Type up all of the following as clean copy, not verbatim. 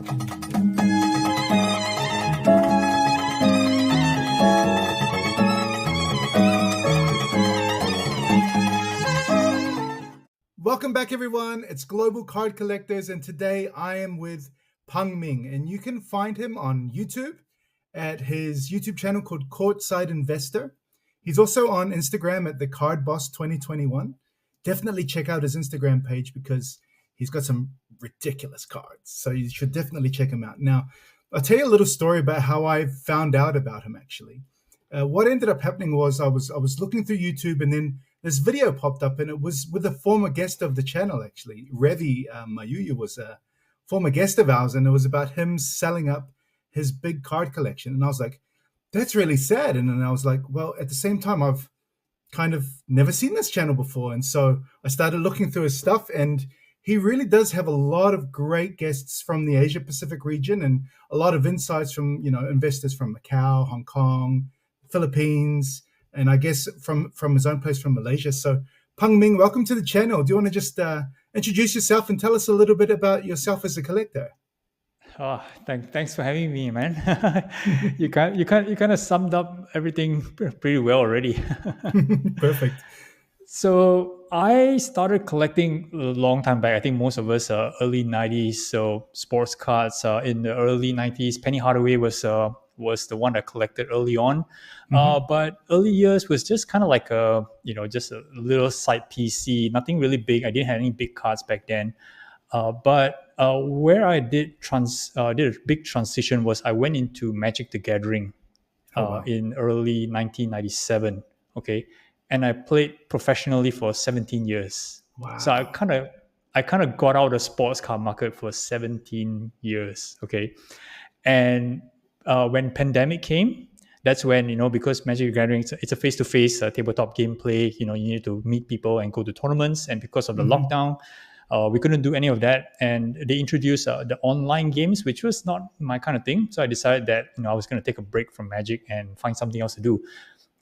Welcome back, everyone. It's Global Card Collectors, and today I am with Pang Ming, and you can find him on YouTube at his YouTube channel called Courtside Investor. He's also on Instagram at the Card Boss 2021. Definitely check out his Instagram page because he's got some ridiculous cards, so you should definitely check him out. Now, I'll tell you a little story about how I found out about him, actually. What ended up happening was I was looking through YouTube, and then this video popped up, and it was with a former guest of the channel, actually. Revi Mayuyu was a former guest of ours, and it was about him selling up his big card collection. And I was like, that's really sad. And then I was like, well, at the same time, I've kind of never seen this channel before. And so I started looking through his stuff, and he really does have a lot of great guests from the Asia Pacific region and a lot of insights from, investors from Macau, Hong Kong, Philippines, and I guess from his own place from Malaysia. So Pang Ming, welcome to the channel. Do you want to just introduce yourself and tell us a little bit about yourself as a collector? Oh, thanks for having me, man. You kind of summed up everything pretty well already. Perfect. So I started collecting a long time back. I think most of us are early 90s. So sports cards in the early 90s. Penny Hardaway was the one that collected early on. But early years was just kind of like just a little side PC, nothing really big. I didn't have any big cards back then. But where I did a big transition was I went into Magic the Gathering in early 1997. Okay. And I played professionally for 17 years. Wow. So I kind of got out of the sports card market for 17 years. Okay. And when pandemic came, that's when, because Magic the Gathering, it's a face-to-face tabletop gameplay, you need to meet people and go to tournaments. And because of the lockdown, we couldn't do any of that. And they introduced the online games, which was not my kind of thing. So I decided that, I was going to take a break from Magic and find something else to do.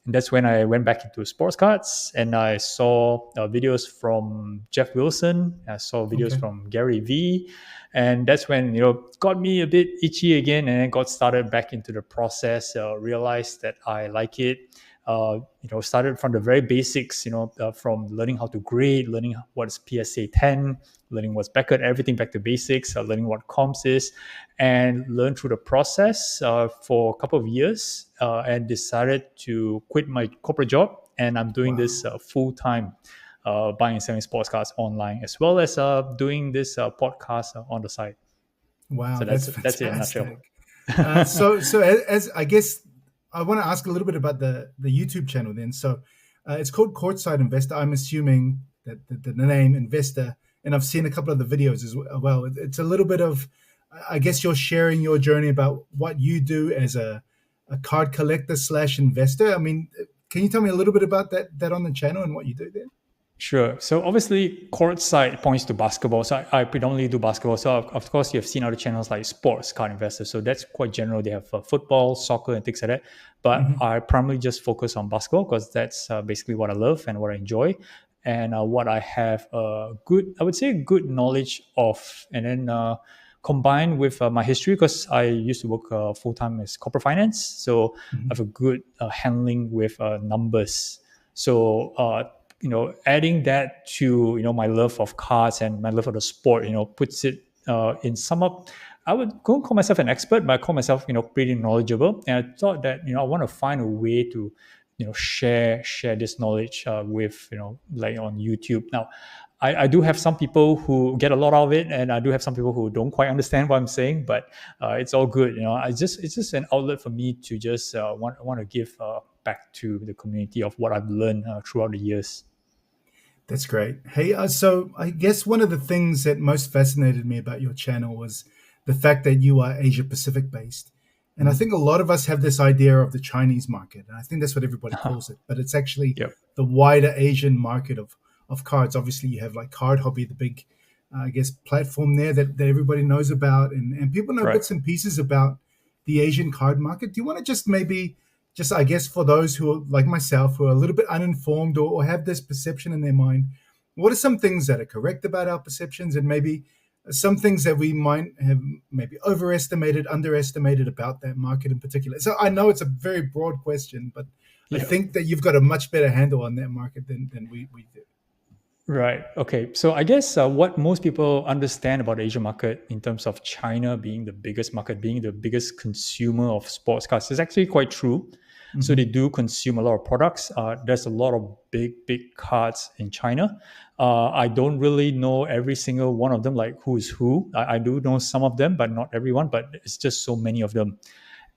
And that's when I went back into sports cards, and I saw videos from Jeff Wilson. I saw videos from Gary Vee. And that's when, got me a bit itchy again, and then got started back into the process, realized that I like it. Started from the very basics, from learning how to grade, learning what's PSA 10, learning what's Beckett, everything back to basics, learning what comps is, and learn through the process for a couple of years, and decided to quit my corporate job. And I'm doing this full-time, buying and selling sports cards online, as well as doing this podcast on the side. Wow, so that's it in a nutshell. So as I guess, I want to ask a little bit about the YouTube channel then. So it's called Courtside Investor. I'm assuming that the name Investor, and I've seen a couple of the videos as well. It's a little bit of, I guess you're sharing your journey about what you do as a card collector / investor. I mean, can you tell me a little bit about that on the channel and what you do there? Sure. So obviously, Courtside points to basketball. So I predominantly do basketball. So of course, you have seen other channels like Sports Card Investor. So that's quite general. They have football, soccer, and things like that. But I primarily just focus on basketball because that's basically what I love and what I enjoy, and what I have good knowledge of. And then combined with my history, because I used to work full-time as corporate finance. So I have a good handling with numbers. So adding that to, my love of cards and my love of the sport, puts it in sum up. I would go call myself an expert, but I call myself, pretty knowledgeable. And I thought that, I want to find a way to, share this knowledge with, like on YouTube. Now, I do have some people who get a lot out of it, and I do have some people who don't quite understand what I'm saying, but it's all good. It's just an outlet for me to just want to give back to the community of what I've learned throughout the years. That's great. Hey, so I guess one of the things that most fascinated me about your channel was the fact that you are Asia Pacific based. And I think a lot of us have this idea of the Chinese market, and I think that's what everybody calls it, but it's actually the wider Asian market of cards. Obviously, you have like Card Hobby, the big, I guess, platform there that everybody knows about, and people know bits and pieces about the Asian card market. Do you want to just I guess, for those who are like myself, who are a little bit uninformed or have this perception in their mind, what are some things that are correct about our perceptions, and maybe some things that we might have maybe overestimated, underestimated about that market in particular? So I know it's a very broad question, but I Yeah. think that you've got a much better handle on that market than we do. Right. Okay. So I guess what most people understand about the Asian market in terms of China being the biggest market, being the biggest consumer of sports cars, is actually quite true. So they Mm-hmm. do consume a lot of products. There's a lot of big cars in China. I don't really know every single one of them, like who is who. I do know some of them, but not everyone. But it's just so many of them.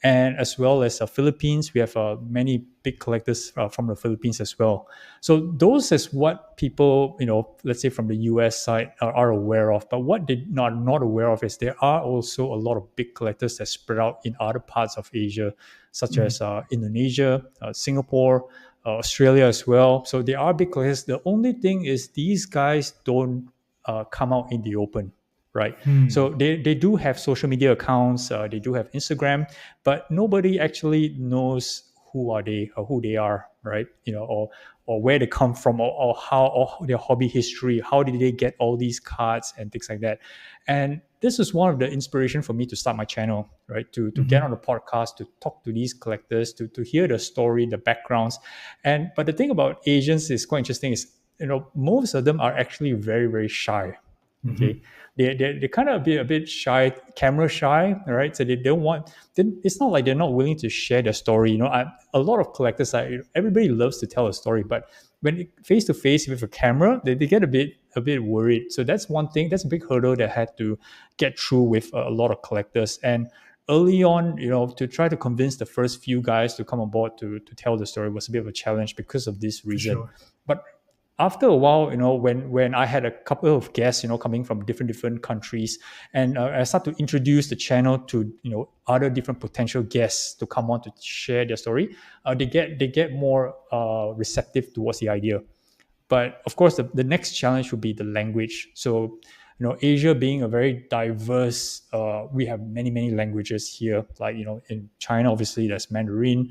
And as well as the Philippines, we have many big collectors from the Philippines as well. So those is what people, let's say from the US side are aware of. But what they are not aware of is there are also a lot of big collectors that spread out in other parts of Asia, such Mm-hmm. as Indonesia, Singapore, Australia as well. So there are big collectors. The only thing is these guys don't come out in the open, right? So Hmm. they do have social media accounts, they do have Instagram, but nobody actually knows who are they or who they are, right? Or where they come from, or how, or their hobby history, how did they get all these cards and things like that. And this is one of the inspiration for me to start my channel, right? To get Mm-hmm. on the podcast, to talk to these collectors, to hear the story, the backgrounds. And but the thing about Asians is quite interesting is, most of them are actually very, very shy. Mm-hmm. Okay, they kind of be a bit shy, camera shy, right? So they don't want. It's not like they're not willing to share their story. A lot of collectors are. Everybody loves to tell a story, but when face to face with a camera, they get a bit worried. So that's one thing. That's a big hurdle that I had to get through with a lot of collectors. And early on, to try to convince the first few guys to come on board to tell the story was a bit of a challenge because of this For reason. sure. But after a while, when I had a couple of guests, coming from different countries, and I start to introduce the channel to other different potential guests to come on to share their story, they get more receptive towards the idea. But of course, the next challenge would be the language. So, Asia being a very diverse, we have many languages here. Like in China, obviously there's Mandarin.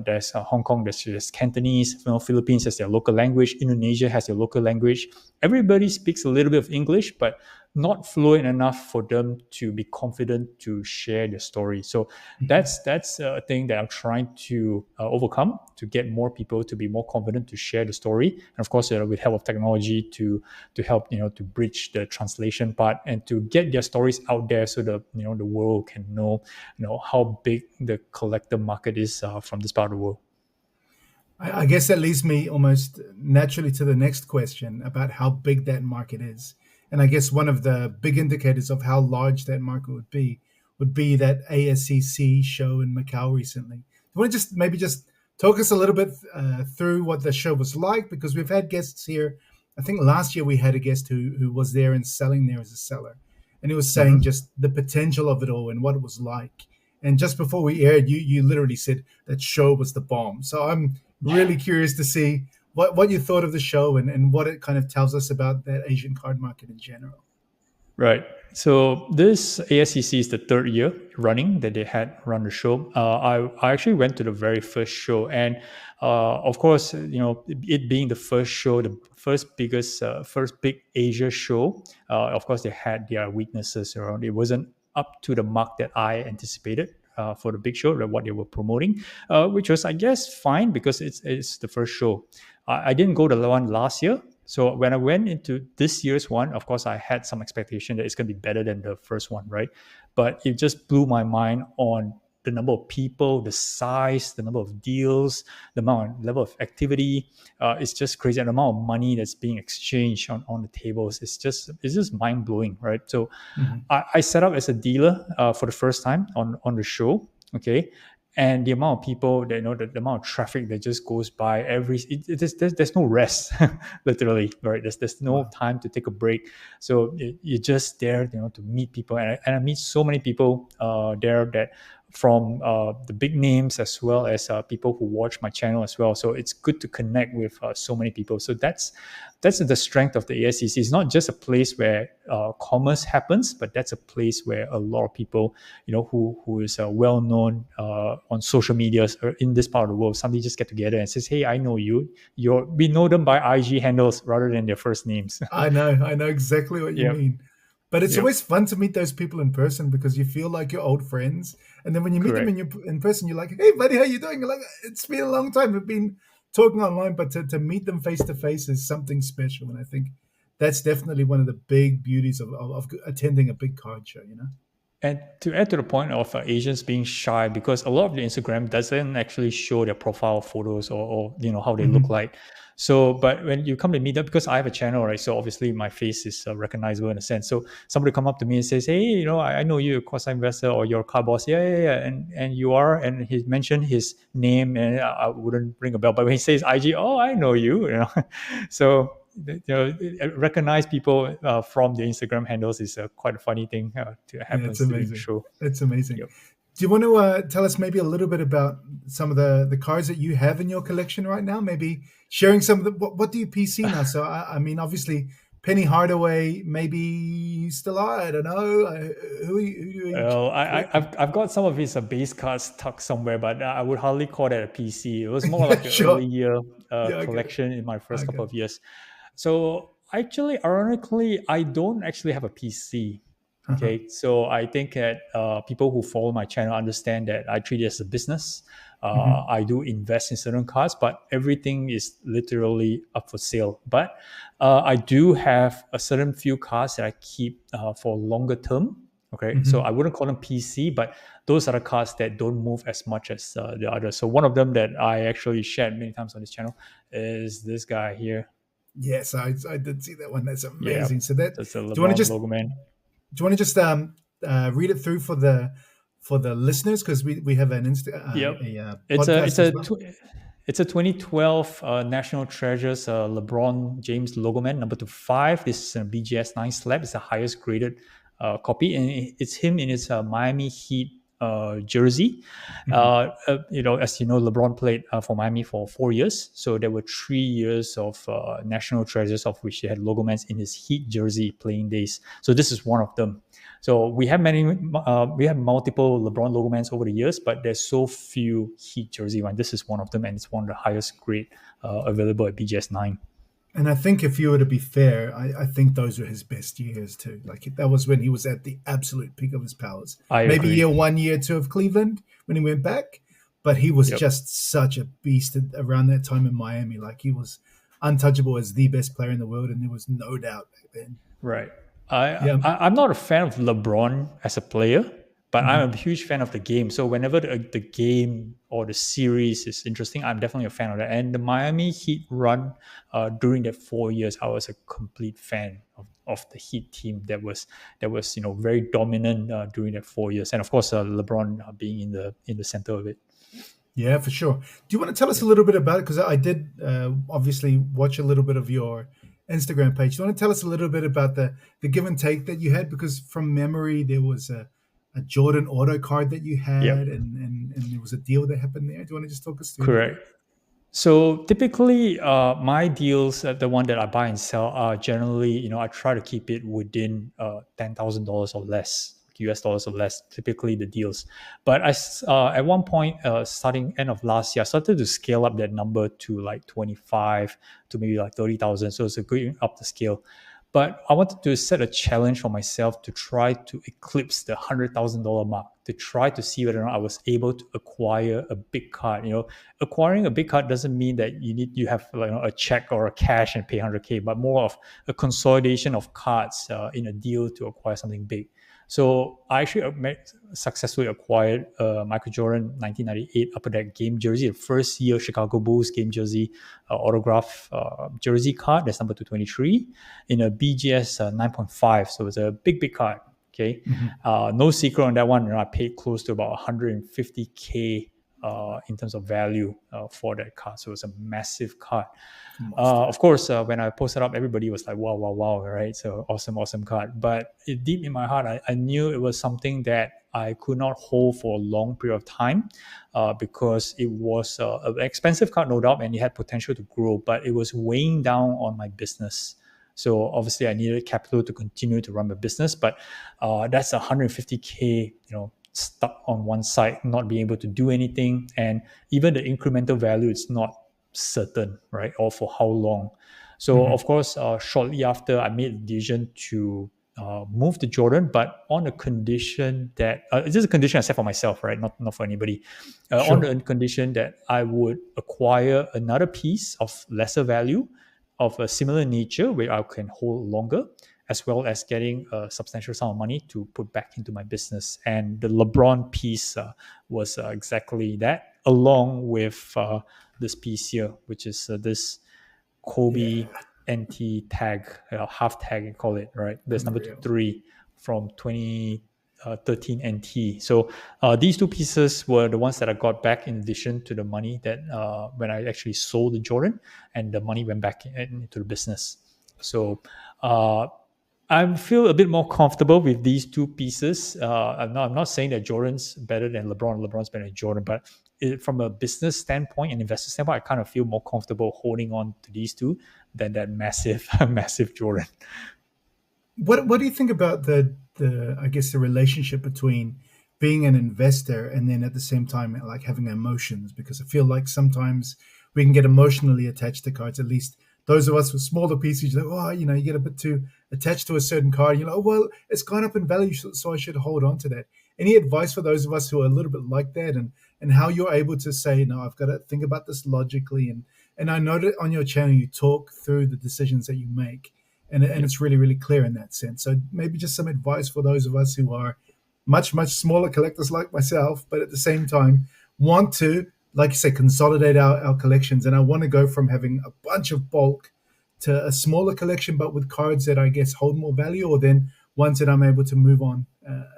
There's Hong Kong. There's Cantonese. Philippines has their local language. Indonesia has their local language. Everybody speaks a little bit of English, but not fluent enough for them to be confident to share their story. So Mm-hmm. that's a thing that I'm trying to overcome, to get more people to be more confident to share the story, and of course with help of technology to help to bridge the translation part and to get their stories out there so the world can know how big the collector market is from this part of the world. I guess that leads me almost naturally to the next question about how big that market is. And I guess one of the big indicators of how large that market would be that ASCC show in Macau recently. Do you want to just maybe just talk us a little bit through what the show was like? Because we've had guests here. I think last year we had a guest who was there and selling there as a seller, and he was saying Mhm. just the potential of it all and what it was like. And just before we aired, you literally said that show was the bomb. So I'm Yeah. really curious to see what you thought of the show and what it kind of tells us about that Asian card market in general. Right. So this ASCC is the third year running that they had run the show. I actually went to the very first show, and of course, it being the first show, the first big Asia show. Of course, they had their weaknesses around. It wasn't up to the mark that I anticipated. For the big show, what they were promoting, which was, I guess, fine because it's the first show. I didn't go to the one last year, so when I went into this year's one, of course, I had some expectation that it's going to be better than the first one, right? But it just blew my mind on the number of people, the size, the number of deals, the amount, level of activity. It's just crazy. And the amount of money that's being exchanged on the tables. It's just mind blowing, right? So Mhm. I set up as a dealer for the first time on the show. Okay, and the amount of people that the amount of traffic that just goes by there's no rest, literally, right? There's no Wow. time to take a break. So you're just there, to meet people, and I meet so many people there that from the big names as well as people who watch my channel as well. So it's good to connect with so many people. So that's the strength of the ASCC. It's not just a place where commerce happens, but that's a place where a lot of people, who is well known on social media in this part of the world, somebody just get together and says, "Hey, I know you. We know them by IG handles rather than their first names." I know exactly what you Yeah. mean. But it's Yep. always fun to meet those people in person because you feel like you're old friends. And then when you meet them Correct. in person, you're like, "Hey, buddy, how you doing?" You're like, "It's been a long time. We've been talking online, but to meet them face to face is something special." And I think that's definitely one of the big beauties of attending a big card show. You know? And to add to the point of Asians being shy, because a lot of the Instagram doesn't actually show their profile photos or how they look Mm-hmm. like. So, but when you come to meet up, because I have a channel, right? So obviously my face is recognizable in a sense. So somebody come up to me and says, "Hey, I know you, Courtside Investor, or you're a car boss." Yeah, yeah, yeah. And you are, and he mentioned his name, and I wouldn't ring a bell. But when he says IG, oh, I know you. So recognize people from the Instagram handles is quite a funny thing to Yeah, it's happens during the amazing. show. It's amazing. Yep. Do you want to tell us maybe a little bit about some of the cards that you have in your collection right now? Maybe sharing some of the what do you PC now? So I mean, obviously Penny Hardaway, maybe still are. I don't know. Who are you Well, collecting? I've got some of his base cards tucked somewhere, but I would hardly call that a PC. It was more like Yeah, an sure. early year Yeah, I get it. collection in my I first get couple it. of years. So actually, ironically, I don't actually have a PC. Uh-huh. Okay, so I think that people who follow my channel understand that I treat it as a business. Hmm. I do invest in certain cards, but everything is literally up for sale. But I do have a certain few cards that I keep for longer term. Okay, so Hmm. I wouldn't call them PC, but those are the cards that don't move as much as the others. So one of them that I actually shared many times on this channel is this guy here. Yes, I did see that one. That's Yeah, amazing. So that that's a do you want to LeBron just logo man. read it through for the listeners because we have an Yep. It's a podcast it's as a well. it's a 2012 National Treasures LeBron James logo man number 25. This is a BGS 9 slab. It's the highest graded copy, and it's him in his Miami Heat jersey. Hmm. As you know, LeBron played for Miami for 4 years, so there were 3 years of National Treasures, of which he had logo mans in his Heat jersey playing days. So this is one of them. So we have multiple LeBron logo mans over the years, but there's so few Heat jersey one. This is one of them, and it's one of the highest grade available at BGS 9. And I think if you were to be fair, I think those were his best years too. Like that was when he was at the absolute peak of his powers. I Maybe agree. year one, year two of Cleveland when he went back, but he was Yep. just such a beast around that time in Miami. Like he was untouchable as the best player in the world, and there was no doubt back then. Right. Yeah. I'm not a fan of LeBron as a player, but Hmm. I'm a huge fan of the game. So whenever the game or the series is interesting, I'm definitely a fan of that. And the Miami Heat run during that 4 years, I was a complete fan of the Heat team that was very dominant during that 4 years, and of course LeBron being in the center of it. Yeah, for sure. Do you want to tell us a Yep. little bit about it? Because I did obviously watch a little bit of your Instagram page. Do you want to tell us a little bit about the give and take that you had? Because from memory, there was a Jordan auto card that you Yep. had, and there was a deal that happened there. Do you want to just talk us through that? Correct. So typically, my deals, the one that I buy and sell, are generally, I try to keep it within $10,000 or less, US dollars or less. Typically, the deals. But at one point, starting end of last year, I started to scale up that number to like 25 to maybe like 30,000. So it's a good up the scale. But I wanted to set a challenge for myself to try to eclipse the $100,000 mark, to try to see whether or not I was able to acquire a big card. Acquiring a big card doesn't mean that you have like a check or a cash and pay 100K, but more of a consolidation of cards in a deal to acquire something big. So I actually successfully acquired Michael Jordan 1998 Upper Deck game jersey, the first year Chicago Bulls game jersey, autograph jersey card. That's number 223 in a BGS 9.5. So it's a big card. Okay, Hmm. no secret on that one. I paid close to about 150K in terms of value for that card. So it's a massive card. Monster. Of course, when I posted up, everybody was like, wow, wow, wow, right? So awesome card. But deep in my heart, I knew it was something that I could not hold for a long period of time because it was an expensive card, no doubt, and it had potential to grow, but it was weighing down on my business. So obviously, I needed capital to continue to run my business, but that's 150K, stuck on one side, not being able to do anything, and even the incremental value is not certain, right? Or for how long. So, Hmm. of course, shortly after, I made the decision to move to Jordan, but on the condition that this is a condition I set for myself, right? Not for anybody. On Sure. the condition that I would acquire another piece of lesser value, of a similar nature, where I can hold longer, as well as getting a substantial sum of money to put back into my business. And the LeBron piece was exactly that, along with this piece here, which is this Kobe Yeah. NT tag, half tag, you call it, right? There's number Unreal. 3 from 2013 NT. So these two pieces were the ones that I got back in addition to the money that when I actually sold the Jordan, and the money went back into the business. So I feel a bit more comfortable with these two pieces. I'm not saying that Jordan's better than LeBron, LeBron's better than Jordan, but from a business standpoint and investor standpoint, I kind of feel more comfortable holding on to these two than that massive, massive Jordan. What do you think about the I guess the relationship between being an investor and then at the same time like having emotions? Because I feel like sometimes we can get emotionally attached to cards. At least those of us with smaller pieces, you're like, oh, you get a bit too attached to a certain card. You're like, oh well, it's gone up in value, so I should hold on to that. Any advice for those of us who are a little bit like that, and how you're able to say, no, I've got to think about this logically, and I know that on your channel you talk through the decisions that you make, and Yep. it's really really clear in that sense. So maybe just some advice for those of us who are much smaller collectors like myself, but at the same time want to, like you say, consolidate our collections. And I want to go from having a bunch of bulk to a smaller collection, but with cards that I guess hold more value, or then ones that I'm able to move on,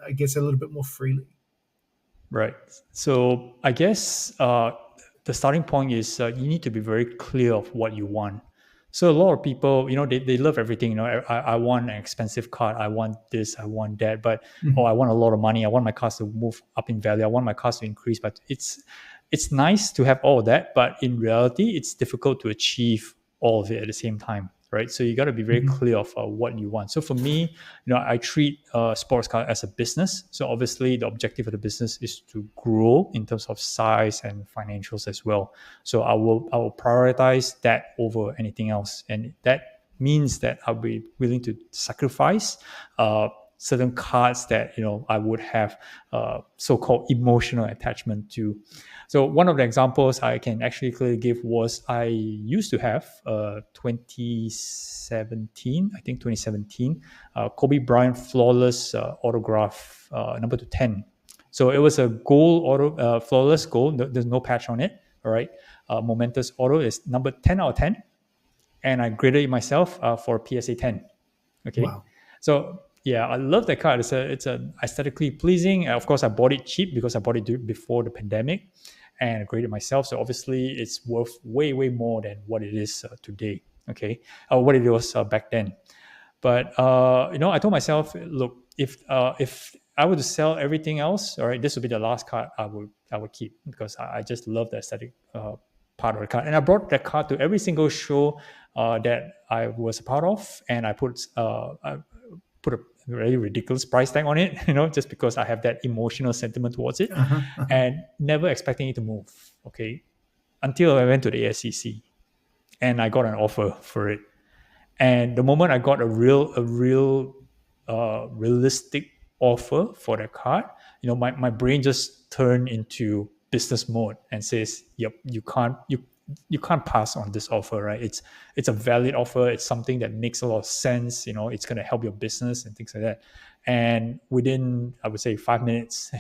I guess, a little bit more freely. Right. So I guess the starting point is you need to be very clear of what you want. So a lot of people, they love everything. I want an expensive car. I want this. I want that. But Mhm. I want a lot of money. I want my cars to move up in value. I want my cars to increase. But it's nice to have all of that. But in reality, it's difficult to achieve all of it at the same time. Right. So you got to be very Mhm. clear of what you want. So for me, I treat sports car as a business. So obviously, the objective of the business is to grow in terms of size and financials as well. So I will prioritize that over anything else, and that means that I'll be willing to sacrifice certain cards that I would have so-called emotional attachment to. So one of the examples I can actually clearly give was I used to have 2017, I think 2017, Kobe Bryant flawless autograph number to 10. So it was a gold auto, flawless gold. There's no patch on it. All right. Momentous auto is number 10 out of 10. And I graded it myself for PSA 10. Okay. Wow. So yeah, I love that card. It's a aesthetically pleasing. Of course, I bought it cheap because I bought it before the pandemic, and I graded myself. So obviously, it's worth way more than what it is today. Okay, what it was back then. But I told myself, look, if I were to sell everything else, all right, this would be the last card I would keep, because I just love the aesthetic part of the card, and I brought that card to every single show that I was a part of, and I put a really ridiculous price tag on it, just because I have that emotional sentiment towards it, Uh-huh, uh-huh. and never expecting it to move. Okay, until I went to the ASCC and I got an offer for it. And the moment I got a realistic offer for the card, my brain just turned into business mode and says, "Yep, you can't pass on this offer, right? It's a valid offer. It's something that makes a lot of sense. It's going to help your business and things like that." And within, I would say, 5 minutes,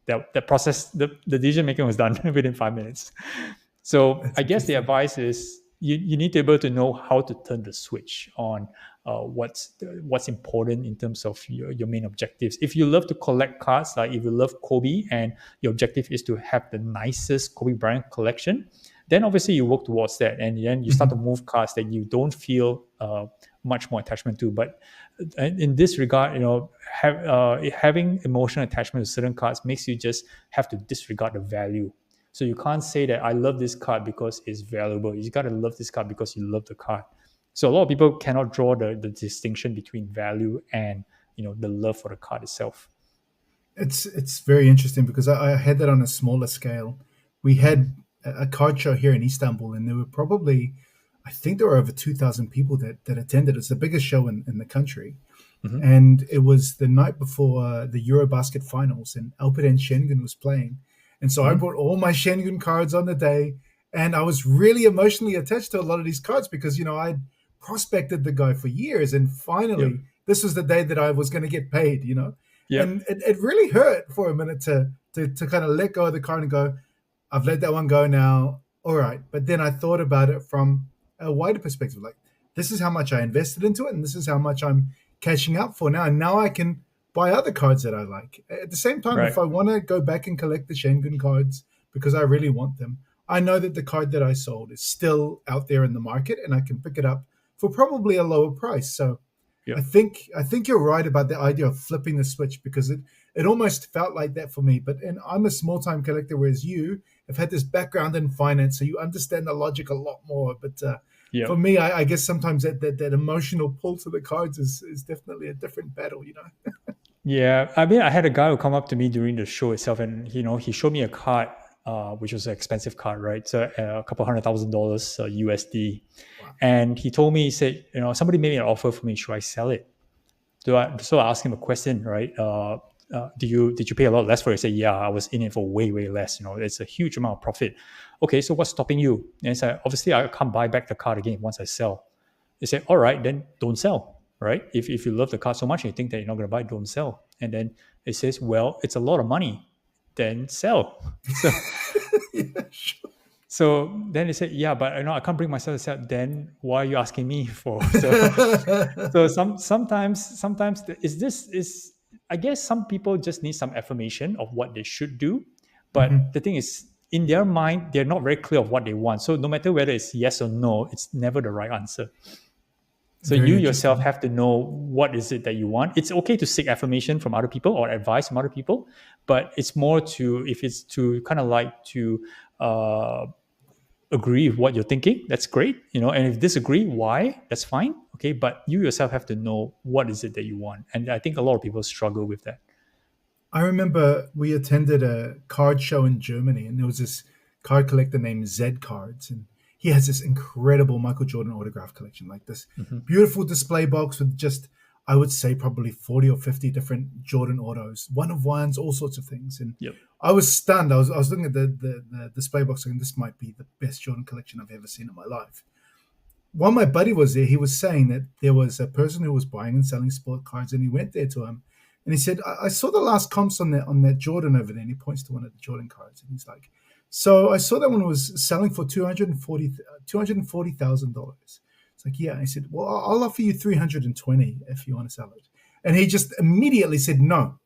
that process, the decision making was done within 5 minutes. So That's I guess the interesting. advice is you need to be able to know how to turn the switch on what's important in terms of your main objectives. If you love to collect cards, like if you love Kobe and your objective is to have the nicest Kobe Bryant collection, then obviously you work towards that, and then you start to Mhm. move cards that you don't feel much more attachment to. But in this regard, having emotional attachment to certain cards makes you just have to disregard the value. So you can't say that I love this card because it's valuable. You got to love this card because you love the card. So a lot of people cannot draw the distinction between value and the love for the card itself. It's very interesting because I had that on a smaller scale. We had a card show here in Istanbul, and there were probably, I think there were over 2,000 people that attended. It's the biggest show in the country. Hmm. and it was the night before the Eurobasket finals, and Alperen Şengün was playing, and so I Hmm. brought all my Şengün cards on the day, and I was really emotionally attached to a lot of these cards because I'd prospected the guy for years, and Yep. finally this was the day that I was going to get paid. And Yep. it really hurt for a minute to kind of let go of the card and go, I've let that one go now. All right. But then I thought about it from a wider perspective. Like, this is how much I invested into it, and this is how much I'm catching up for now. And now I can buy other cards that I like. At the same time, Right. if I want to go back and collect the Schengen cards because I really want them, I know that the card that I sold is still out there in the market and I can pick it up for probably a lower price. So I Yep. think I think you're right about the idea of flipping the switch because it almost felt like that for me. But and I'm a small time collector, whereas you have had this background in finance, so you understand the logic a lot more. But for Yep. me, I guess sometimes that emotional pull to the cards is definitely a different battle. Yeah, I mean, I had a guy who come up to me during the show itself, and he showed me a card, which was an expensive card, right? So a couple $100,000 USD, Wow. and he told me, he said, somebody made me an offer for me. Should I sell it? So I asked him a question, right? Did you pay a lot less for it? He said, yeah, I was in it for way, way less. It's a huge amount of profit. Okay, so what's stopping you? And he said, obviously, I can't buy back the card again once I sell. They say, all right, then don't sell, right? If you love the card so much and you think that you're not going to buy, don't sell. And then it says, well, it's a lot of money, then sell. So Yeah, sure. so then they said, yeah, but I can't bring myself to sell. Then why are you asking me for? So sometimes is this is I guess some people just need some affirmation of what they should do, but Mhm. the thing is in their mind they're not very clear of what they want. So no matter whether it's yes or no, it's never the right answer. So Very you yourself interesting. have to know what is it that you want. It's okay to seek affirmation from other people or advice from other people, but it's more to if it's to kind of like to uh, agree with what you're thinking, that's great. And if disagree, why? That's fine. Okay, but you yourself have to know what is it that you want, and I think a lot of people struggle with that. I remember we attended a card show in Germany, and there was this card collector named Zed Cards, and he has this incredible Michael Jordan autograph collection, like this Hmm. beautiful display box with just, I would say, probably 40 or 50 different Jordan autos, one of ones, all sorts of things. And Yep. I was stunned. I was looking at the display box, and this might be the best Jordan collection I've ever seen in my life. While my buddy was there, he was saying that there was a person who was buying and selling sport cards, and he went there to him, and he said, "I saw the last comps on that Jordan over there." And he points to one of the Jordan cards, and he's like, "So I saw that one was selling for $240,000." It's like, yeah. I said, "Well, I'll offer you 320 if you want to sell it." And he just immediately said no,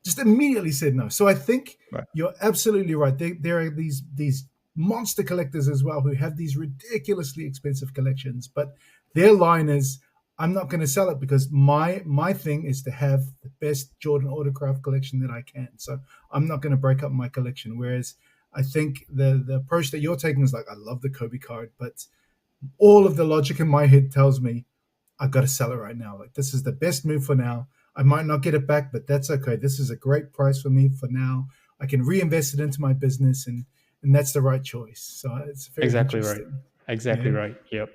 just immediately said no. So I think Right. you're absolutely right. There are these monster collectors as well who have these ridiculously expensive collections, but their line is, I'm not going to sell it because my thing is to have the best Jordan autograph collection that I can. So I'm not going to break up my collection. Whereas I think the approach that you're taking is like, I love the Kobe card, but all of the logic in my head tells me I got to sell it right now. Like, this is the best move for now. I might not get it back, but that's okay. This is a great price for me for now. I can reinvest it into my business, and that's the right choice. So it's very Exactly right. interesting. Exactly Yeah, right. Yep.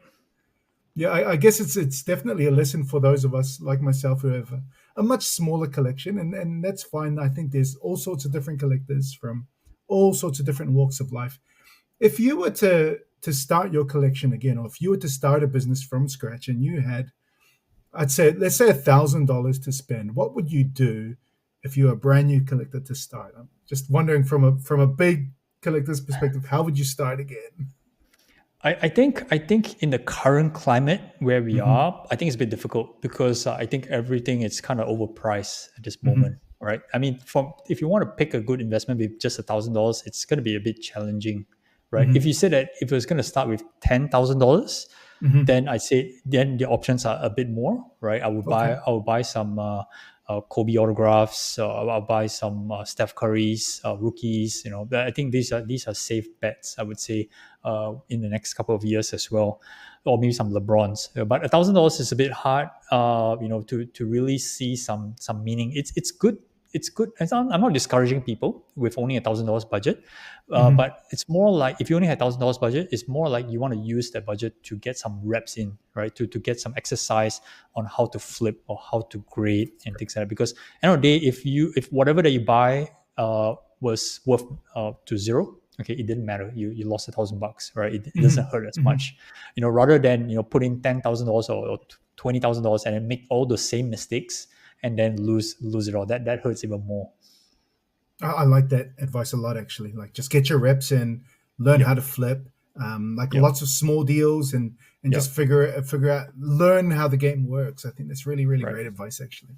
yeah. I guess it's definitely a lesson for those of us like myself who have a much smaller collection, and that's fine. I think there's all sorts of different collectors from all sorts of different walks of life. If you were to start your collection again, or if you were to start a business from scratch and you had, I'd say, let's say $1,000 to spend. What would you do if you're a brand new collector to start? I'm just wondering from a big collector's perspective, how would you start again? I think in the current climate where we Hmm. are, I think it's a bit difficult because I think everything is kind of overpriced at this moment, Hmm. right? I mean, from if you want to pick a good investment with just $1,000, it's going to be a bit challenging, right? If you Hmm. said that if it was going to start with $10,000, Hmm. then I say then the options are a bit more, right? Okay. I would buy some Kobe autographs. I'll buy some Steph Curry's rookies. I think these are safe bets. I would say in the next couple of years as well, or maybe some LeBrons. But $1,000 is a bit hard. To really see some meaning. It's good. it's good. I'm not discouraging people with only $1,000 budget, Hmm. but it's more like if you only had $1,000 budget, it's more like you want to use that budget to get some reps in, right? To get some exercise on how to flip or how to grade and things like that. Because end of the day, if whatever that you buy was worth to zero, okay, it didn't matter. You lost $1,000, right? It doesn't Hmm. hurt as Hmm. much, rather than put in $10,000 or $20,000 and then make all the same mistakes and then lose it all. That hurts even more. I like that advice a lot, actually. Like, just get your reps in, learn Yep. how to flip, like Yep. lots of small deals, and just Yep. figure out, learn how the game works. I think that's really, really Right. great advice, actually.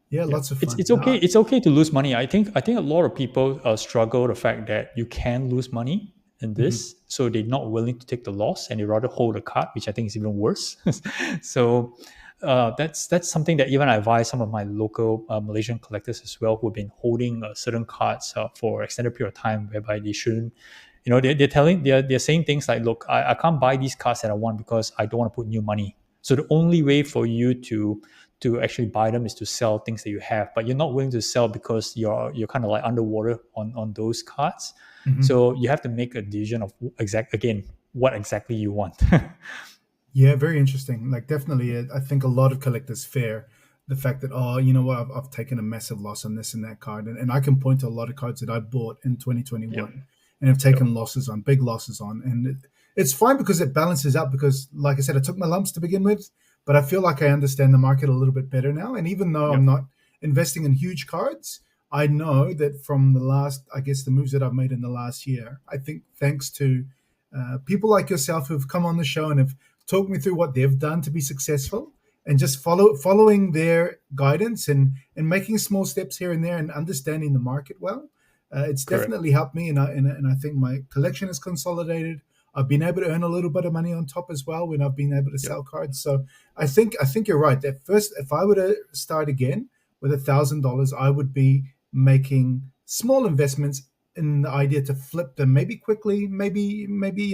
Yeah, Yeah, lots of it's fun. it's okay. It's okay to lose money. I think a lot of people struggle the fact that you can lose money in Mhm. this, so they're not willing to take the loss and they rather hold a card, which I think is even worse. So that's something that even I advise some of my local Malaysian collectors as well who've been holding certain cards for extended period of time, whereby they shouldn't. They're saying things like, look, I can't buy these cards that I want because I don't want to put new money. So the only way for you to actually buy them is to sell things that you have, but you're not willing to sell because you're kind of like underwater on those cards. Mhm. So you have to make a decision of what exactly you want. Yeah, very interesting. Like, definitely, I think a lot of collectors fear the fact that, oh, you know what, I've taken a massive loss on this and that card, and I can point to a lot of cards that I bought in Yep. 2021 and have Yep. taken losses on, big losses on, and it's fine because it balances out. Because, like I said, I took my lumps to begin with, but I feel like I understand the market a little bit better now. And even though I'm Yep. not investing in huge cards, I know that from the last, I guess, the moves that I've made in the last year, I think thanks to people like yourself who've come on the show and have talk me through what they've done to be successful, and just following their guidance, and making small steps here and there, and understanding the market well. It's Correct. definitely helped me, and I think my collection is consolidated. I've been able to earn a little bit of money on top as well when I've been able to Yep. sell cards. So I think you're right. That first, if I were to start again with $1,000, I would be making small investments in the idea to flip them, maybe quickly, maybe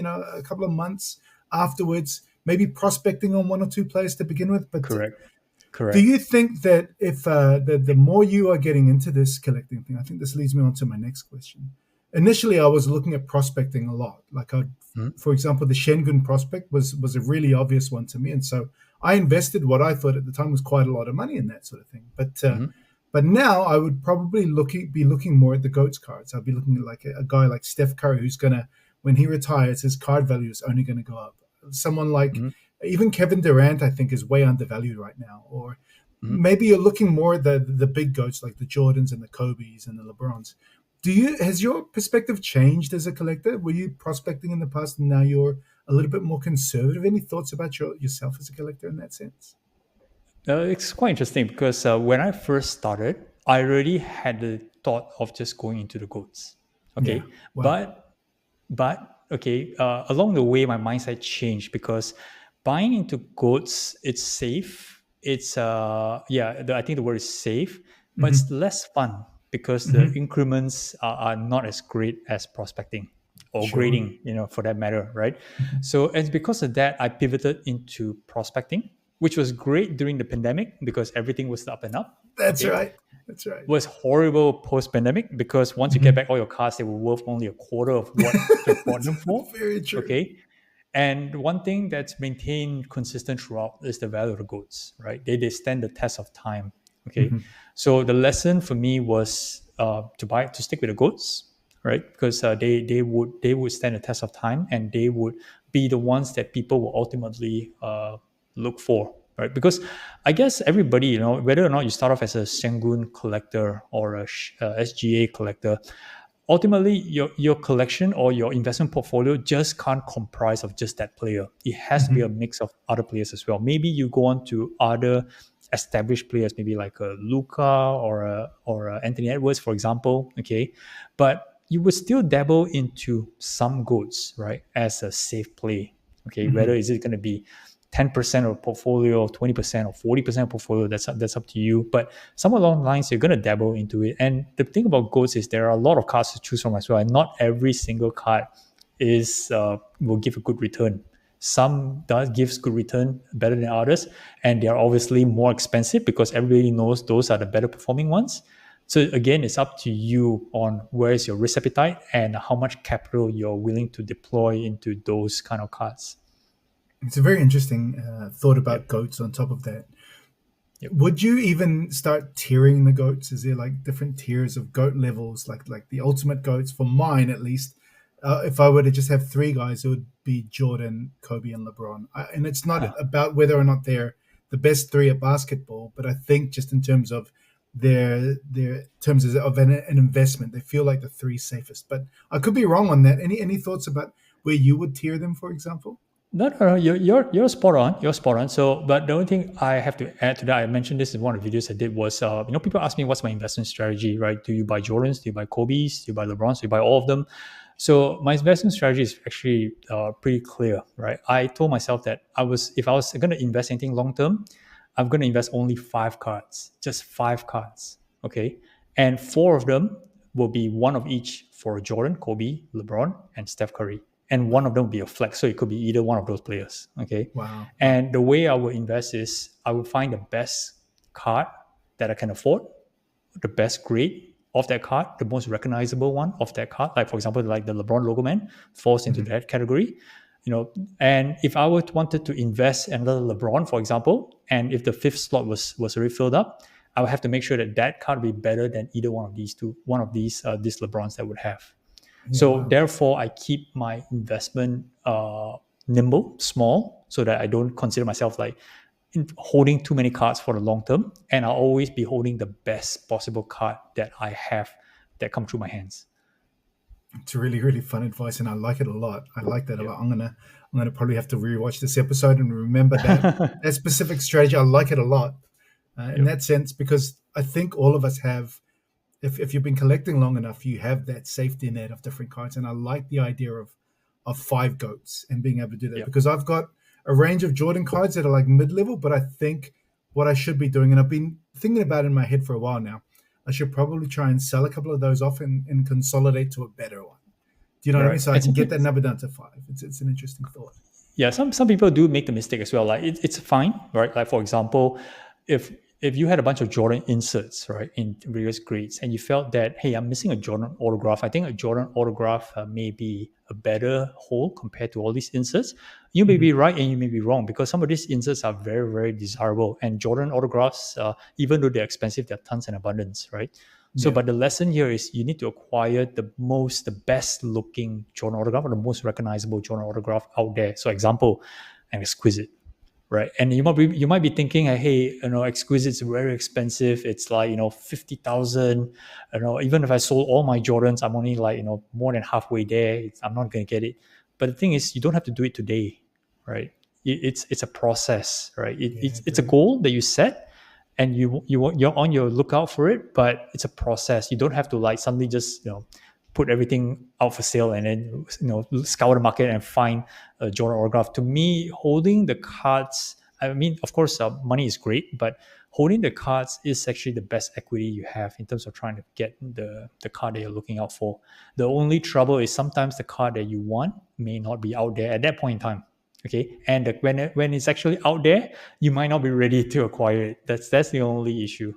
a couple of months afterwards, maybe prospecting on one or two players to begin with. But Correct. do Correct. you think that if the more you are getting into this collecting thing, I think this leads me on to my next question. Initially, I was looking at prospecting a lot. Like, Mhm. for example, the Shengun prospect was a really obvious one to me, and so I invested what I thought at the time was quite a lot of money in that sort of thing. Mhm. But now I would probably be looking more at the goats cards. I'd be looking at like a guy like Steph Curry, who's gonna, when he retires, his card value is only going to go up. Someone like, Mhm. even Kevin Durant, I think, is way undervalued right now. Or Mhm. maybe you're looking more at the big goats like the Jordans and the Kobe's and the LeBrons. Has your perspective changed as a collector? Were you prospecting in the past and now you're a little bit more conservative? Any thoughts about yourself as a collector in that sense? It's quite interesting because when I first started, I already had the thought of just going into the goats. Yeah. Okay, Wow. but okay, along the way, my mindset changed because buying into goats, it's safe. It's I think the word is safe, but it's Hmm. less fun because the Hmm. increments are not as great as prospecting or Sure. grading, for that matter, right? Mhm. So it's because of that I pivoted into prospecting, which was great during the pandemic because everything was up and up. That's Okay, right. That's right. was horrible post pandemic because once you get Hmm. back all your cars, they were worth only a quarter of what you bought them for. Very true. Okay. And one thing that's maintained consistent throughout is the value of the goods, right? They stand the test of time. Okay. Hmm. So the lesson for me was to stick with the goods, right? Because they would stand the test of time and they would be the ones that people will ultimately look for, right? Because I guess everybody, whether or not you start off as a Sengun collector or a SGA collector, ultimately your collection or your investment portfolio just can't comprise of just that player. It has to be a Hmm. mix of other players as well. Maybe you go on to other established players, maybe like a Luca or a Anthony Edwards, for example. Okay, but you would still dabble into some goods, right, as a safe play. Okay, whether Hmm. is it going to be 10% of portfolio, 20% or 40% of portfolio, that's up to you. But somewhere along the lines, you're going to dabble into it. And the thing about goats is there are a lot of cards to choose from as well. And not every single card is will give a good return. Some does gives good return better than others, and they are obviously more expensive because everybody knows those are the better performing ones. So again, it's up to you on where is your risk appetite and how much capital you're willing to deploy into those kind of cards. It's a very interesting thought Yep. about goats on top of that. Yep. Would you even start tiering the goats? Is there like different tiers of goat levels, like the ultimate goats? For mine, at least, if I were to just have three guys, it would be Jordan, Kobe, and LeBron. And it's not Huh. about whether or not they're the best three at basketball, but I think just in terms of their terms of an investment, they feel like the three safest. But I could be wrong on that. Any thoughts about where you would tier them, for example? No, no, no. You're spot on. You're spot on. So, but the only thing I have to add to that, I mentioned this in one of the videos I did was, people ask me what's my investment strategy, right? Do you buy Jordans? Do you buy Kobe's? Do you buy LeBrons? Do you buy all of them? So my investment strategy is actually pretty clear, right? I told myself that if I was going to invest anything long term, I'm going to invest only 5 cards, just 5 cards, okay? And 4 of them will be one of each for Jordan, Kobe, LeBron, and Steph Curry, and one of them will be a flex. So it could be either one of those players. Okay. Wow, wow, And the way I would invest is I would find the best card that I can afford, the best grade of that card, the most recognizable one of that card. Like for example, like the LeBron logo man falls into Mhm. that category. And if I wanted to invest in another LeBron, for example, and if the fifth slot was already filled up, I would have to make sure that that card would be better than either one of these two, one of these LeBrons that would have. Yeah, So wow. therefore, I keep my investment nimble, small, so that I don't consider myself like holding too many cards for the long term, and I'll always be holding the best possible card that I have that come through my hands. It's really, really fun advice, and I like it a lot. I like that a Yeah. lot. I'm gonna probably have to rewatch this episode and remember that specific strategy. I like it a lot in Yep. that sense because I think all of us have. If you've been collecting long enough, you have that safety net of different cards, and I like the idea of five goats and being able to do that Yep. because I've got a range of Jordan cards that are like mid level, but I think what I should be doing, and I've been thinking about it in my head for a while now, I should probably try and sell a couple of those off and consolidate to a better one. Do you know what I mean? Right. So I And can some get people, that number down to five. It's an interesting thought. yeah, some people do make the mistake as well. Like it's fine, right? Like for example, if if you had a bunch of Jordan inserts, right, in various grades, and you felt that hey, I'm missing a Jordan autograph. I think a Jordan autograph may be a better whole compared to all these inserts. You may Mhm. be right and you may be wrong because some of these inserts are very very desirable, and Jordan autographs, even though they're expensive, they're tons and abundance, right? So, Yeah, but the lesson here is you need to acquire the best looking Jordan autograph or the most recognizable Jordan autograph out there. So, example, an exquisite, right? And you might be thinking, hey, exquisite's very expensive. It's like 50,000. Even if I sold all my Jordans, I'm only like more than halfway there. I'm not going to get it. But the thing is, you don't have to do it today, right? It's a process, right? yeah, It's a great. goal that you set and you're on your lookout for it, but it's a process. You don't have to like suddenly just put everything out for sale and then scour the market and find a Jordan autograph. To me, holding the cards, I mean, of course, money is great, but holding the cards is actually the best equity you have in terms of trying to get the card that you're looking out for. The only trouble is sometimes the card that you want may not be out there at that point in time. Okay, and when it's actually out there, you might not be ready to acquire it. That's the only issue.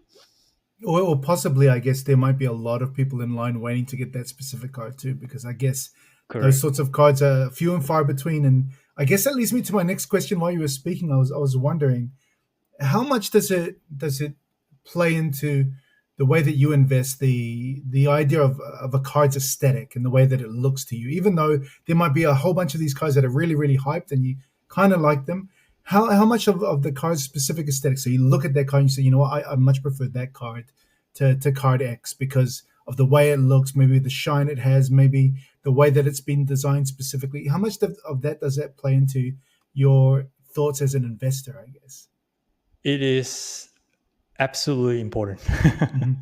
Or possibly, I guess there might be a lot of people in line waiting to get that specific card too, because I guess those Correct. sorts of cards are few and far between. And I guess that leads me to my next question. While you were speaking, I was wondering how much does it play into the way that you invest, the idea of a card's aesthetic and the way that it looks to you, even though there might be a whole bunch of these cards that are really really hyped and you kind of like them. How much of the card's specific aesthetic, so you look at that card and you say, you know what, I much prefer that card to card X because of the way it looks, maybe the shine it has, maybe the way that it's been designed specifically. How much of that does that play into your thoughts as an investor, I guess? It is absolutely important. Mhm.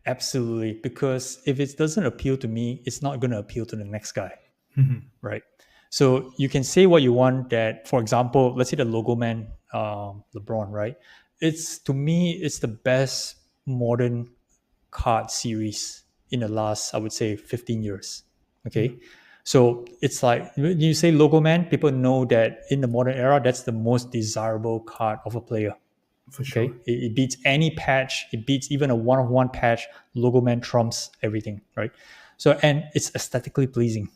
Absolutely, because if it doesn't appeal to me, it's not going to appeal to the next guy, Mhm. right? So you can say what you want. That, for example, let's say the logo man, LeBron, right? It's to me, it's the best modern card series in the last, I would say, 15 years. Yeah. Okay. So it's like when you say logo man, people know that in the modern era, that's the most desirable card of a player. For Okay, sure. it beats any patch. It beats even a one-of-one patch. Logo man trumps everything, right? So, and it's aesthetically pleasing,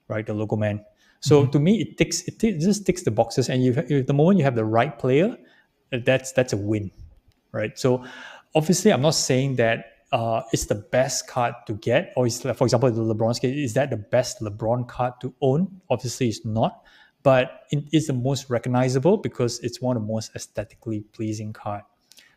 right? The logo man. So Mhm. to me, it just ticks the boxes. And if the moment you have the right player, that's a win, right? So obviously, I'm not saying that it's the best card to get, or is, for example, the LeBron's case, is that the best LeBron card to own? Obviously, it's not, but it is the most recognizable because it's one of the most aesthetically pleasing card.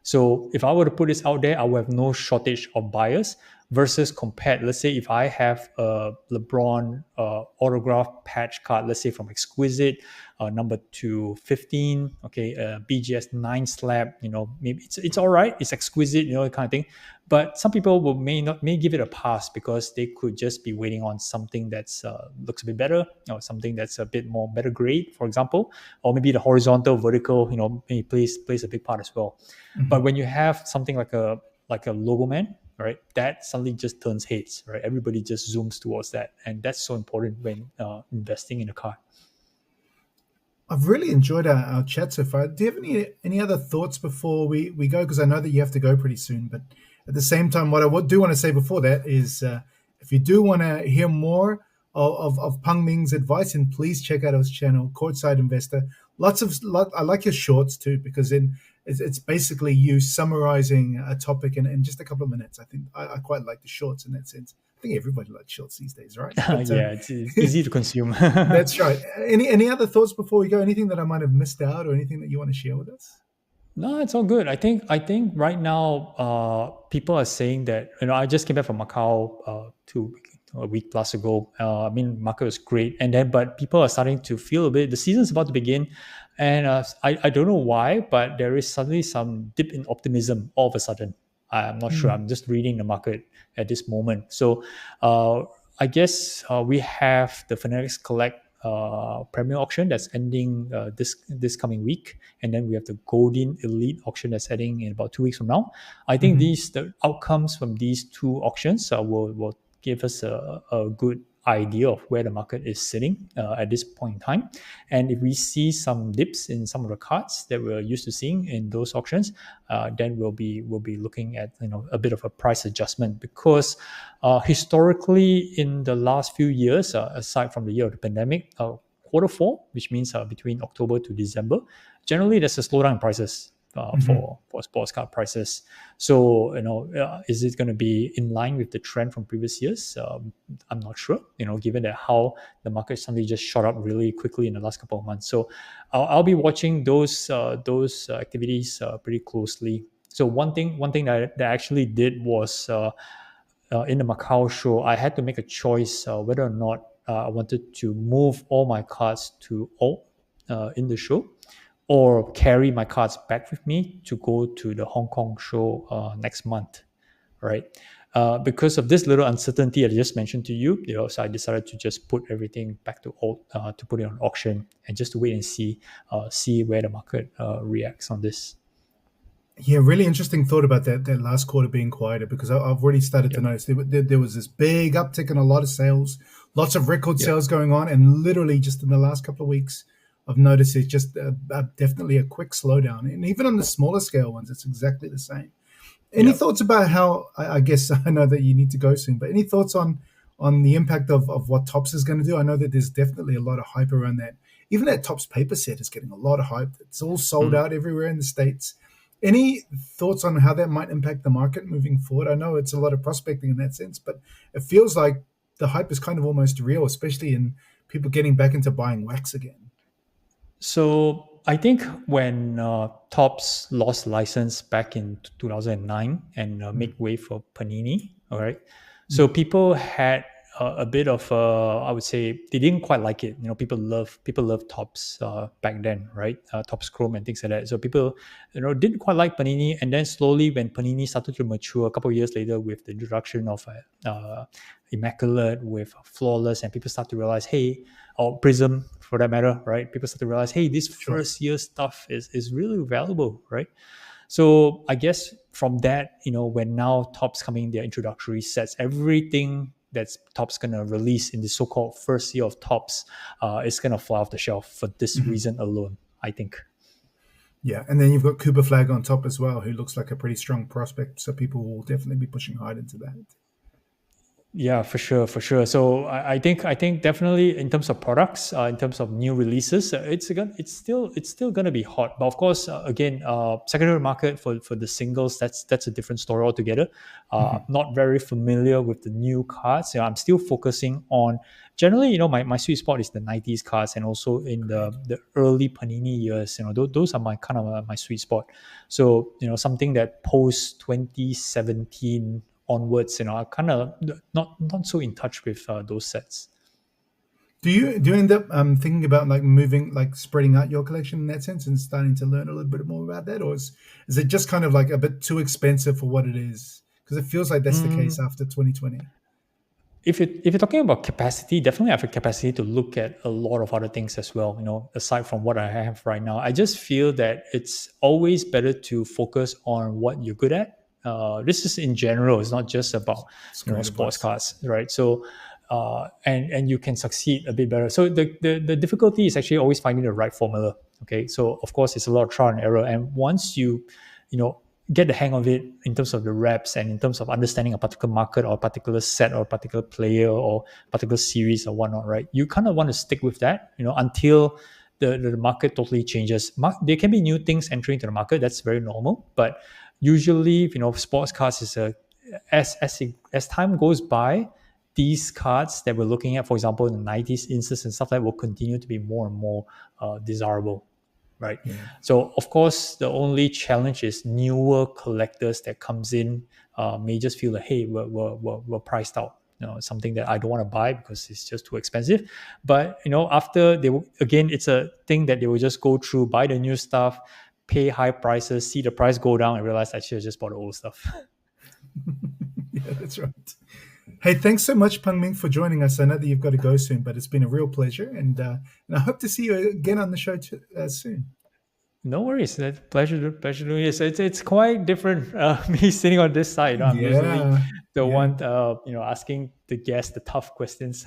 So if I were to put this out there, I would have no shortage of buyers versus compared. Let's say if I have a LeBron autograph patch card, let's say from Exquisite, number 215, okay, BGS 9 slab, maybe it's all right, it's exquisite, kind of thing. But some people may give it a pass because they could just be waiting on something that's looks a bit better, or something that's a bit more better grade, for example, or maybe the horizontal, vertical, maybe plays a big part as well. But Mhm. when you have something like a logo man, right, that suddenly just turns heads, right? Everybody just zooms towards that, and that's so important when investing in a car. I've really enjoyed our chat so far. Do you have any other thoughts before we go? Because I know that you have to go pretty soon. But at the same time, what I do want to say before that is, if you do want to hear more of Pang Ming's advice, and please check out his channel, Courtside Investor. I like your shorts too, because it's basically you summarizing a topic in just a couple of minutes. I think I quite like the shorts in that sense. I think everybody likes shorts these days, right? But Yeah, it's easy to consume. that's right. Any other thoughts before we go? Anything that I might have missed out, or anything that you want to share with us? No, it's all good. I think right now, people are saying that, I just came back from Macau a week plus ago. I mean, market was great, and then but people are starting to feel a bit. The season's about to begin, and I don't know why, but there is suddenly some dip in optimism all of a sudden. I'm not sure. Mm. I'm just reading the market at this moment. So, I guess we have the Fanatics Collect Premier auction that's ending this coming week, and then we have the Golden Elite auction that's heading in about 2 weeks from now. I think Hmm. the outcomes from these two auctions will give us a good idea of where the market is sitting at this point in time. And if we see some dips in some of the cards that we're used to seeing in those auctions, then we'll be looking at a bit of a price adjustment, because historically in the last few years, aside from the year of the pandemic, quarter four, which means between October to December, generally there's a slowdown in prices Hmm. for sports car prices. So is it going to be in line with the trend from previous years? I'm not sure. Given that how the market suddenly just shot up really quickly in the last couple of months. So I'll be watching those activities pretty closely. So one thing that I actually did was, in the Macau show, I had to make a choice whether or not I wanted to move all my cards to alt in the show, or carry my cards back with me to go to the Hong Kong show next month, right? Because of this little uncertainty I just mentioned to you, so I decided to just put everything back to alt, to put it on auction, and just to wait and see where the market reacts on this. Yeah, really interesting thought about that last quarter being quieter, because I've already started to Yep. notice there was this big uptick in a lot of sales, lots of record Yep. sales going on, and literally just in the last couple of weeks, I've noticed it's just definitely a quick slowdown, and even on the smaller scale ones, it's exactly the same. Any Yep. thoughts about how, I guess I know that you need to go soon, but any thoughts on the impact of what Tops is going to do? I know that there's definitely a lot of hype around that. Even that Tops paper set is getting a lot of hype. It's all sold Mm. out everywhere in the States. Any thoughts on how that might impact the market moving forward? I know it's a lot of prospecting in that sense, but it feels like the hype is kind of almost real, especially in people getting back into buying wax again. So I think when Topps lost license back in 2009 and Mm. make way for Panini, all right. So Mm. people had a bit of, I would say, they didn't quite like it. People love Topps back then, right? Topps Chrome and things like that. So people, didn't quite like Panini, and then slowly when Panini started to mature a couple of years later with the introduction of Immaculate, with Flawless, and people start to realize, hey, or Prism for that matter, right? People start to realize, hey, this Sure. first year stuff is really valuable, right? So I guess from that, when now Topps coming their introductory sets, everything that's Topps gonna release in the so-called first year of Topps is gonna fly off the shelf for this Mhm. reason alone, I think. Yeah, and then you've got Cooper Flag on top as well, who looks like a pretty strong prospect. So people will definitely be pushing hard into that. Yeah, for sure, for sure. So I think definitely in terms of products, in terms of new releases, it's still gonna be hot. But of course, again, secondary market for the singles, that's a different story altogether. Mhm. Not very familiar with the new cards. I'm still focusing on generally, my sweet spot is the '90s cards and also in Great. the early Panini years. Those are my kind of my sweet spot. So something that post 2017 onwards, I kind of not so in touch with those sets. Do you end up thinking about like moving, like spreading out your collection in that sense and starting to learn a little bit more about that, or is it just kind of like a bit too expensive for what it is? Because it feels like that's the case Mm, after 2020. if you're talking about capacity, definitely I have a capacity to look at a lot of other things as well. Aside from what I have right now, I just feel that it's always better to focus on what you're good at. This is in general. It's not just about It's great sports advice. cars, right? So, and you can succeed a bit better. So the difficulty is actually always finding the right formula. Okay, so of course it's a lot of trial and error, and once you know get the hang of it in terms of the reps and in terms of understanding a particular market or a particular set or a particular player or particular series or whatnot, right? You kind of want to stick with that, until the market totally changes. There can be new things entering into the market. That's very normal. But usually, sports cards is as time goes by, these cards that we're looking at, for example, in the '90s instance and stuff like that, will continue to be more and more desirable, right? Yeah. So of course, the only challenge is newer collectors that comes in may just feel like, hey, we're priced out. Something that I don't want to buy because it's just too expensive. But after again, it's a thing that they will just go through, buy the new stuff, pay high prices, see the price go down, and realize actually I just bought the old stuff. Yeah, that's right. Hey, thanks so much, Pang Ming, for joining us. I know that you've got to go soon, but it's been a real pleasure, and I hope to see you again on the show soon. No worries. That's pleasure doing this. It's quite different. Me sitting on this side. I'm usually Yeah, the yeah. one, asking the guests the tough questions.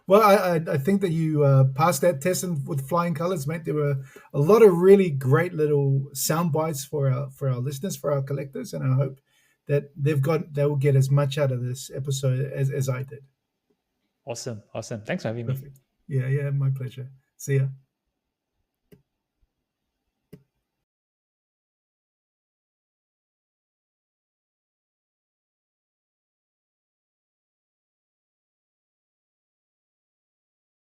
Well, I think that you passed that test and with flying colors, mate. There were a lot of really great little sound bites for our listeners, for our collectors, and I hope that they will get as much out of this episode as I did. Awesome, awesome. Thanks for having me. Perfect. Yeah, yeah, my pleasure. See ya.